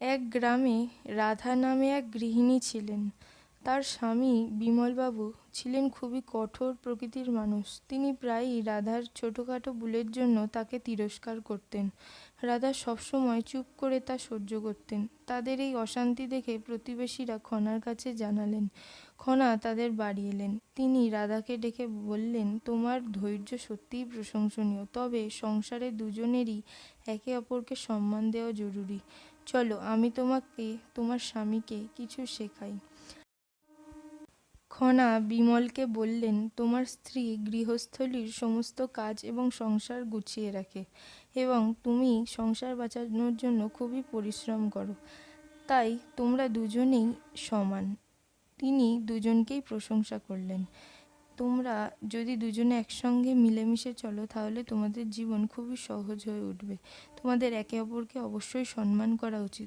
এক গ্রামে রাধা নামে এক গৃহিণী ছিলেন। তার স্বামী বিমলবাবু ছিলেন খুবই কঠোর প্রকৃতির মানুষ। তিনি প্রায়ই রাধার ছোটোখাটো ভুলের জন্য তাকে তিরস্কার করতেন। রাধা সবসময় চুপ করে তা সহ্য করতেন। তাদের এই অশান্তি দেখে প্রতিবেশীরা খনার কাছে জানালেন। খনা তাদের বাড়ি এলেন। তিনি রাধাকে ডেকে বললেন, তোমার ধৈর্য সত্যিই প্রশংসনীয়, তবে সংসারে দুজনেরই একে অপরকে সম্মান দেওয়া জরুরি। চলো, আমি তোমাকে তোমার স্বামীকে কিছু শেখাই। খনা বিমলকে বললেন, তোমার স্ত্রী গৃহস্থলীর সমস্ত কাজ এবং সংসার গুছিয়ে রাখে এবং তুমি সংসার বাঁচানোর জন্য খুবই পরিশ্রম করো, তাই তোমরা দুজনেই সমান। তিনি দুজনকেই প্রশংসা করলেন। তোমরা যদি দুজনে একসঙ্গে মিলেমিশে চলো তাহলে তোমাদের জীবন খুবই সহজ হয়ে উঠবে। তোমাদের একে অপরকে অবশ্যই সম্মান করা উচিত।